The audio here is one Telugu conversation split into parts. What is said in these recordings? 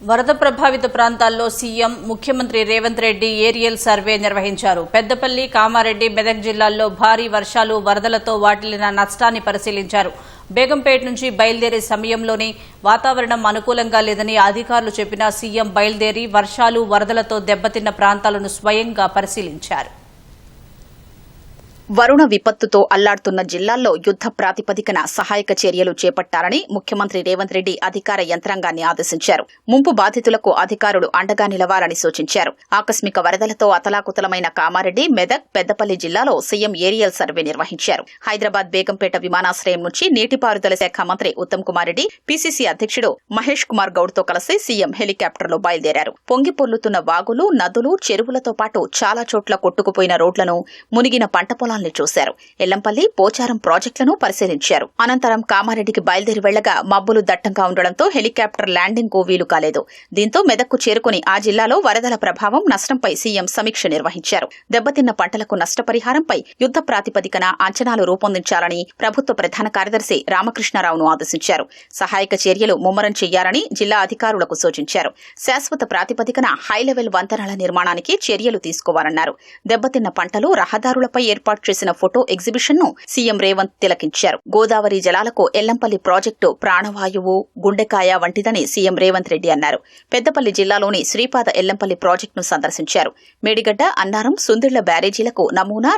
వరద ప్రభావిత ప్రాంతాల్లో సీఎం ముఖ్యమంత్రి రేవంత్ రెడ్డి ఏరియల్ సర్వే నిర్వహించారు. పెద్దపల్లి, కామారెడ్డి, మెదక్ జిల్లాల్లో భారీ వర్షాలు, వరదలతో వాటిల్లిన నష్టాన్ని పరిశీలించారు. బేగంపేట నుంచి బయలుదేరే సమయంలోనే వాతావరణం అనుకూలంగా లేదని అధికారులు చెప్పినా సీఎం బయలుదేరి వర్షాలు, వరదలతో దెబ్బతిన్న ప్రాంతాలను స్వయంగా పరిశీలించారు. వరుణ విపత్తుతో అల్లాడుతున్న జిల్లాల్లో యుద్ద ప్రాతిపదికన సహాయక చర్యలు చేపట్టాలని ముఖ్యమంత్రి రేవంత్ రెడ్డి అధికార యంత్రాంగాన్ని ఆదేశించారు. ముంపు బాధితులకు అధికారులు అండగా నిలవాలని సూచించారు. ఆకస్మిక వరదలతో అతలాకుతలమైన కామారెడ్డి, మెదక్, పెద్దపల్లి జిల్లాలో సీఎం ఏరియల్ సర్వే నిర్వహించారు. హైదరాబాద్ బేగంపేట విమానాశ్రయం నుంచి నీటిపారుదల శాఖ మంత్రి ఉత్తమ్ కుమార్ రెడ్డి, పీసీసీ అధ్యక్షుడు మహేష్ కుమార్ గౌడ్తో కలిసి సీఎం హెలికాప్టర్లో బయలుదేరారు. పొంగిపొర్లుతున్న వాగులు, నదులు, చెరువులతో పాటు చాలా చోట్ల కొట్టుకుపోయిన రోడ్లను, మునిగిన పంట పొలాలను చూశారు. ఎల్లంపల్లి, పోచారం ప్రాజెక్టులను పరిశీలించారు. అనంతరం కామారెడ్డికి బయలుదేరి వెళ్లగా మబ్బులు దట్టంగా ఉండడంతో హెలికాప్టర్ ల్యాండింగ్ కు వీలు కాలేదు. దీంతో మెదక్కు చేరుకుని ఆ జిల్లాలో వరదల ప్రభావం, నష్టంపై సీఎం సమీక్ష నిర్వహించారు. దెబ్బతిన్న పంటలకు నష్టపరిహారంపై యుద్ద ప్రాతిపదికన అంచనాలు రూపొందించాలని ప్రభుత్వ ప్రధాన కార్యదర్శి రామకృష్ణారావును ఆదేశించారు. సహాయక చర్యలు ముమ్మరం చేయాలని జిల్లా అధికారులకు సూచించారు. శాశ్వత ప్రాతిపదికన హైలెవెల్ వంతెనల నిర్మాణానికి చర్యలు తీసుకోవాలన్నారు. దెబ్బతిన్న పంటలు, రహదారులపై ఏర్పాటు చేసిన ఫోటో ఎగ్జిబిషన్ ను సీఎం రేవంత్ తిలకించారు. గోదావరి జలాలకు ఎల్లంపల్లి ప్రాజెక్టు ప్రాణవాయువు, గుండెకాయ వంటిదని సీఎం రేవంత్ రెడ్డి అన్నారు. పెద్దపల్లి జిల్లాలోని శ్రీపాద ఎల్లంపల్లి ప్రాజెక్టును సందర్శించారు. మేడిగడ్డ, అన్నారం, సుందిళ్ల బ్యారేజీలకు నమూనా,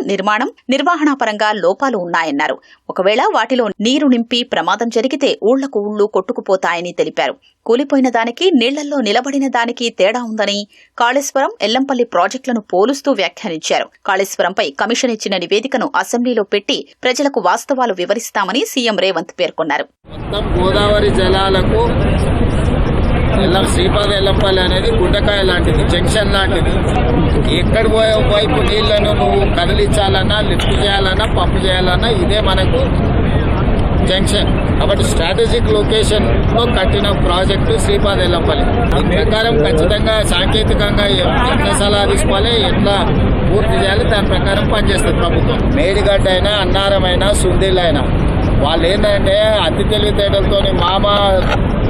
నిర్వహణాపరంగా లోపాలు ఉన్నాయన్నారు. ఒకవేళ వాటిలో నీరు నింపి ప్రమాదం జరిగితే ఊళ్లకు ఊళ్లు కొట్టుకుపోతాయని తెలిపారు. కూలిపోయిన దానికి, నీళ్లల్లో నిలబడిన దానికి తేడా ఉందని కాళేశ్వరం, ఎల్లంపల్లి ప్రాజెక్టులను పోలుస్తూ వ్యాఖ్యానించారు. కాళేశ్వరంపై కమిషన్ ఇచ్చిన నివేదికను అసెంబ్లీలో పెట్టి ప్రజలకు వాస్తవాలు వివరిస్తామని సీఎం రేవంత్ పేర్కొన్నారు. మొత్తం గోదావరి జలాలకు శ్రీపాద ఎల్లంపల్లి అనేది గుండెకాయ లాంటిది, జంక్షన్ లాంటిది. ఎక్కడి వైపు నీళ్లను నువ్వు కదిలించాలన్నా, లిఫ్ట్ చేయాలన్నా, పంప్ చేయాలన్నా ఇదే మనకు జంక్షన్. కాబట్టి స్ట్రాటజిక్ లొకేషన్ లో కట్టిన ప్రాజెక్టు శ్రీపాద ఎల్లంపల్లి. దీని ప్రకారం ఖచ్చితంగా సాంకేతికంగా ఎట్లా సలహా తీసుకోవాలి, ఎట్లా పూర్తి చేయాలి, దాని ప్రకారం పనిచేస్తుంది ప్రభుత్వం. మేడిగడ్డ అయినా, అన్నారం అయినా, సుందిల్ అయినా వాళ్ళు ఏంటంటే అతి తెలివితేటలతో మామ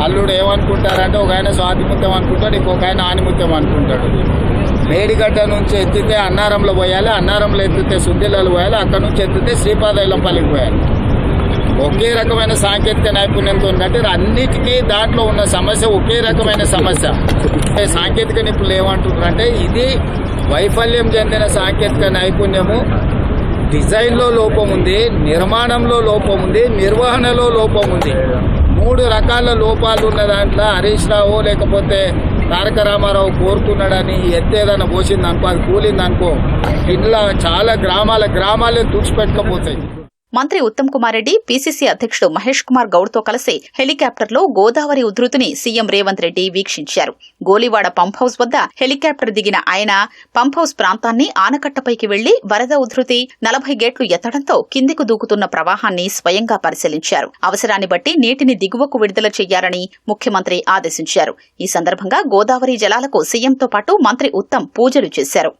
అల్లుడు ఏమనుకుంటారంటే ఒక ఆయన స్వాతిముత్యం అనుకుంటాడు, ఇంకొక ఆయన ఆనిముత్యం అనుకుంటాడు. మేడిగడ్డ నుంచి ఎత్తితే అన్నారంలో పోయాలి, అన్నారంలో ఎత్తితే సుందిల్లలో పోయాలి, అక్కడ నుంచి ఎత్తితే శ్రీపాద ఎల్లంపల్లికి పోయాలి. ఒకే రకమైన సాంకేతిక నైపుణ్యంతో ఉన్నట్టు అన్నిటికీ దాంట్లో ఉన్న సమస్య ఒకే రకమైన సమస్య. సాంకేతిక నిపుణులు ఏమంటున్నారంటే ఇది వైఫల్యం చెందిన సాంకేతిక నైపుణ్యము. డిజైన్లో లోపం ఉంది, నిర్మాణంలో లోపం ఉంది, నిర్వహణలో లోపం ఉంది. 3 రకాల లోపాలు ఉన్న దాంట్లో హరీష్ రావు లేకపోతే తారక రామారావు కోరుకున్నాడని ఎత్తేదన్న పోసిందనుకో, అది కూలిందనుకో, ఇంట్లో చాలా గ్రామాలే తుడిచిపెట్టకపోతాయి. మంత్రి ఉత్తమ్ కుమార్ రెడ్డి, పీసీసీ అధ్యక్షుడు మహేష్ కుమార్ గౌడ్తో కలిసి హెలికాప్టర్లో గోదావరి ఉధృతిని సీఎం రేవంత్ రెడ్డి వీక్షించారు. గోలివాడ పంప్ హౌస్ వద్ద హెలికాప్టర్ దిగిన ఆయన పంప్ హౌస్ ప్రాంతాన్ని, ఆనకట్టపైకి వెళ్లి వరద ఉధృతి 40 గేట్లు ఎత్తడంతో కిందికి దూకుతున్న ప్రవాహాన్ని స్వయంగా పరిశీలించారు. అవసరాన్ని బట్టి నీటిని దిగువకు విడుదల చేయాలని ముఖ్యమంత్రి ఆదేశించారు. ఈ సందర్భంగా గోదావరి జలాలకు సీఎంతో పాటు మంత్రి ఉత్తమ్ పూజలు చేశారు.